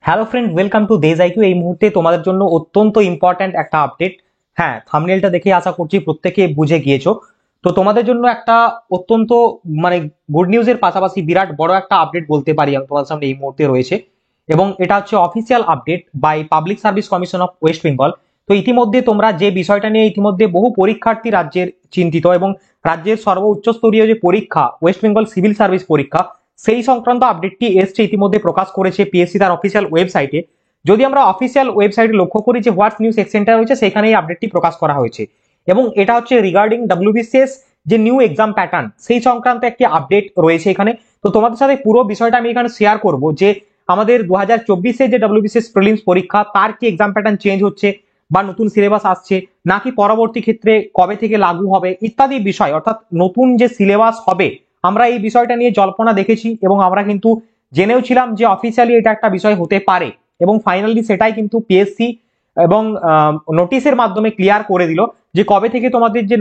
Hello friend, welcome to দেজ IQ. এই মুহূর্তে তোমাদের জন্য অত্যন্ত ইম্পর্ট্যান্ট একটা আপডেট। হ্যাঁ, থাম্বনেলটা দেখে আশা করছি প্রত্যেকে বুঝে গিয়েছো। তো তোমাদের জন্য একটা অত্যন্ত মানে গুড নিউজের পাশাপাশি বিরাট বড় একটা আপডেট বলতে পারি আমি তোমাদের সামনে এই মুহূর্তে রয়েছে। এবং এটা হচ্ছে official update by Public Service Commission of West Bengal. তো ইতিমধ্যে তোমরা যে বিষয়টা নিয়ে ইতিমধ্যে বহু পরীক্ষার্থী রাজ্যের চিন্তিত, এবং রাজ্যের সর্বোচ্চ স্তরীয় যে পরীক্ষা ওয়েস্ট বেঙ্গল সিভিল সার্ভিস পরীক্ষা, সেই সংক্রান্ত আপডেটটি এসছে, ইতিমধ্যে প্রকাশ করেছে পিএসসি তার অফিসিয়াল ওয়েবসাইটে। যদি আমরা অফিসিয়াল ওয়েবসাইটে লক্ষ্য করি যে হোয়াটস নিউ সেকশনটা রয়েছে, সেখানে এই আপডেটটি প্রকাশ করা হয়েছে। এবং এটা হচ্ছে রিগার্ডিং ডব্লিউবিসিএস যে নিউ এক্সাম প্যাটার্ন, সেই সংক্রান্ত একটি আপডেট রয়েছে এখানে। তো তোমাদের সাথে পুরো বিষয়টা আমি এখানে শেয়ার করব যে আমাদের 2024 যে ডব্লিউবিসিএস প্রিলিমস পরীক্ষা, তার কি এক্সাম প্যাটার্ন চেঞ্জ হচ্ছে বা নতুন সিলেবাস আসছে, নাকি পরবর্তী ক্ষেত্রে কবে থেকে লাগু হবে ইত্যাদি বিষয়, অর্থাৎ নতুন যে সিলেবাস হবে, আমরা এই বিষয়টা নিয়ে জল্পনা দেখেছি এবং আমরা কিন্তু জেনেও ছিলাম যে অফিসিয়ালি এটা একটা বিষয় হতে পারে। এবং ফাইনালি সেটাই কিন্তু পিএসসি এবং নোটিশের মাধ্যমে ক্লিয়ার করে দিল যে কবে থেকে তোমাদের যে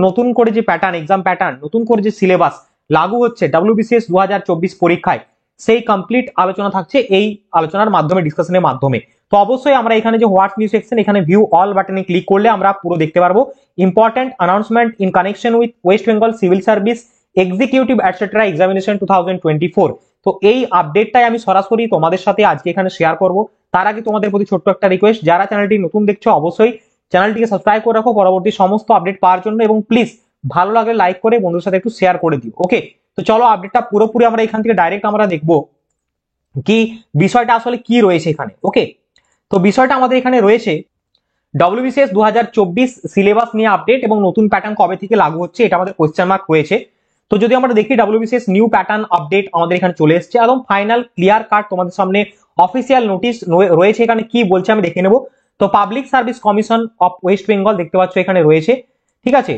নতুন করে যে প্যাটার্ন, এক্সাম প্যাটার্ন, নতুন করে যে সিলেবাস লাগু হচ্ছে ডব্লিউবিসিএস 2024 পরীক্ষায়, সেই কমপ্লিট আলোচনা থাকছে এই আলোচনার মাধ্যমে, ডিসকাশনের মাধ্যমে। তো অবশ্যই আমরা এখানে যে হোয়াটস নিউজ সেকশন, এখানে ভিউ অল বাটনে ক্লিক করলে আমরা পুরো দেখতে পারবো important announcement in connection with West Bengal civil service executive etcetera examination 2024। তো এই আপডেটটাই আমি সরাসরি তোমাদের সাথে আজকে এখানে শেয়ার করব। তার আগে তোমাদের প্রতি ছোট্ট একটা রিকোয়েস্ট, যারা চ্যানেলটি নতুন দেখছো অবশ্যই চ্যানেলটিকে সাবস্ক্রাইব করে রাখো পরবর্তী সমস্ত আপডেট পাওয়ার জন্য, এবং প্লিজ ভালো লাগলে লাইক করে বন্ধুদের সাথে একটু শেয়ার করে দিও। ওকে, তো চলো আপডেটটা পুরোপুরি আমরা এখান থেকে ডাইরেক্ট আমরা দেখবো কি বিষয়টা আসলে কি রয়েছে এখানে। ওকে, তো বিষয়টা আমাদের এখানে রয়েছে ডব্লিউবিসিএস 2024 সিলেবাস নিয়ে আপডেট এবং নতুন প্যাটার্ন কবে থেকে লাগু হচ্ছে, এটা আমাদের কোয়েশ্চেন মার্ক রয়েছে। তো যদি আমরা দেখি ডব্লিউবিসিএস নিউ প্যাটার্ন আপডেট আমাদের এখানে চলে এসেছে, একদম ফাইনাল ক্লিয়ার কাট তোমাদের সামনে অফিসিয়াল নোটিশ রয়েছে। এখানে কি বলছে আমি দেখে নেব। তো Public Service Commission of West Bengal দেখতে পাচ্ছ এখানে রয়েছে, ঠিক আছে,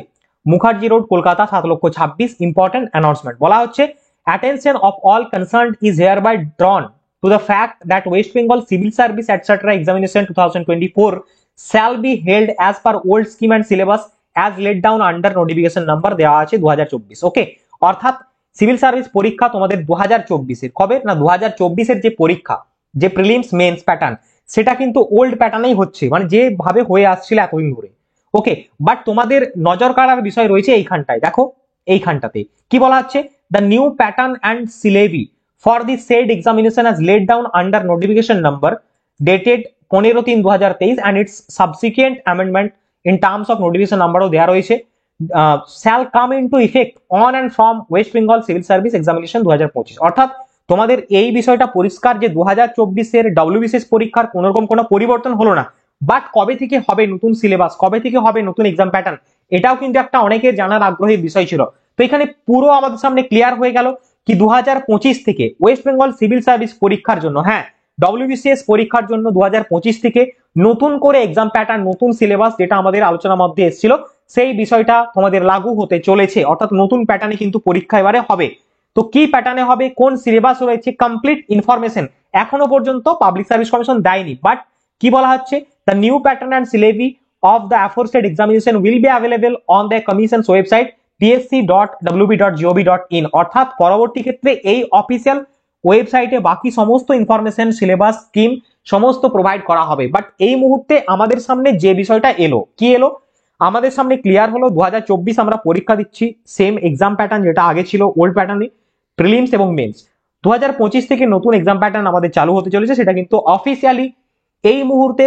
Mukherjee road, Kolkata 7,26,000। Important announcement বলা হচ্ছে, attention of all concerned is hereby drawn to the fact that West Bengal Civil Service etc. Examination 2024 shall be held as per old scheme and syllabus as laid down under notification number দেওয়া আছে 2024। ওকে, অর্থাৎ civil service পরীক্ষা তোমাদের 2024 এর কবে না, 2024 এর যে পরীক্ষা, যে প্রিলিমস মেন্স প্যাটার্ন, সেটা কিন্তু ওল্ড প্যাটার্নেই হচ্ছে, মানে যেভাবে হয়ে আসছিল এতদিন ধরে। ওকে, বাট তোমাদের নজর কাড়ার বিষয় রয়েছে এইখানটায়, দেখো এইখানটাতে কি বলা হচ্ছে, the new pattern and syllabi for the said examination as laid down under notification number dated 15/3/2023 and its subsequent amendment in terms of notification number দেয়া রয়েছে shall come into effect on and from West Bengal Civil Service Examination 2025। অর্থাৎ তোমাদের এই বিষয়টা পরিষ্কার যে 2024 এর WBCS পরীক্ষার কোন রকম কোনো পরিবর্তন হলো না, বাট কবে থেকে হবে নতুন সিলেবাস, কবে থেকে হবে নতুন এক্সাম প্যাটার্ন, এটাও কিন্তু একটা অনেকের জানার আগ্রহের বিষয় ছিল। তো এখানে পুরো আমাদের সামনে ক্লিয়ার হয়ে গেল কি 2025 থেকে ওয়েস্ট বেঙ্গল সিভিল সার্ভিস পরীক্ষার জন্য, হ্যাঁ ডব্লিউবিসিএস পরীক্ষার জন্য 2025 থেকে নতুন করে এক্সাম প্যাটার্ন, নতুন সিলেবাস, যেটা আমাদের আলোচনার মধ্যে এসেছিল, সেই বিষয়টা তোমাদের লাগু হতে চলেছে। অর্থাৎ নতুন প্যাটার্নে কিন্তু পরীক্ষা এবারে হবে। তো কি প্যাটার্নে হবে, কোন সিলেবাস রয়েছে, কমপ্লিট ইনফরমেশন এখনো পর্যন্ত পাবলিক সার্ভিস কমিশন দেয়নি, বাট কি বলা হচ্ছে, the new pattern and syllabi of the aforesaid examination will be available on the commission's website psc.wb.gov.in। অর্থাৎ পরবর্তী ক্ষেত্রে এই অফিসিয়াল ওয়েবসাইটে বাকি সমস্ত ইনফরমেশন, সিলেবাস, স্কিম সমস্ত প্রোভাইড করা হবে। বাট এই মুহূর্তে আমাদের সামনে যে বিষয়টা এলো, কি এলো আমাদের সামনে ক্লিয়ার হলো, 2024 আমরা পরীক্ষা দিচ্ছি সেম এক্সাম প্যাটার্ন যেটা আগে ছিল ওল্ড প্যাটার্নে, প্রিলিমস এবং মেন্স। 2025 থেকে নতুন এক্সাম প্যাটার্ন আমাদের চালু হতে চলেছে, সেটা কিন্তু অফিসিয়ালি এই মুহূর্তে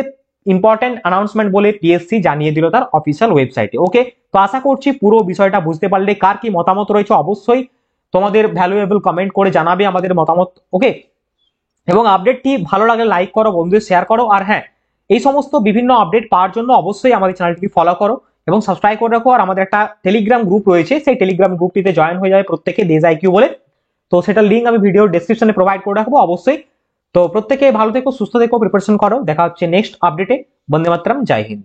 ইম্পর্টেন্ট অ্যানাউন্সমেন্ট বলে পিএসসি জানিয়ে দিল তার অফিসিয়াল ওয়েবসাইটে। ওকে, তো আশা করছি পুরো বিষয়টা বুঝতে পারলে। কার কি মতামত রয়েছে অবশ্যই তোমাদের ভ্যালুয়েবল কমেন্ট করে জানাবে আমাদের মতামত। ওকে, এবং আপডেটটি ভালো লাগলে লাইক করো, বন্ধুদের শেয়ার করো, আর হ্যাঁ এই সমস্ত বিভিন্ন আপডেট পাওয়ার জন্য অবশ্যই আমাদের চ্যানেলটিকে ফলো করো এবং সাবস্ক্রাইব করে রাখো। আর আমাদের একটা টেলিগ্রাম গ্রুপ রয়েছে, সেই টেলিগ্রাম গ্রুপটিতে জয়েন হয়ে যাবে প্রত্যেকে দেজ আইকিউ বলে। তো সেটার লিঙ্ক আমি ভিডিওর ডেসক্রিপশনে প্রোভাইড করে রাখবো অবশ্যই। তো প্রত্যেকে ভালো থেকো, সুস্থ থেকো, প্রিপারেশন করো। দেখা হচ্ছে নেক্সট আপডেটে। বন্দে মাতরম, জয় হিন্দ।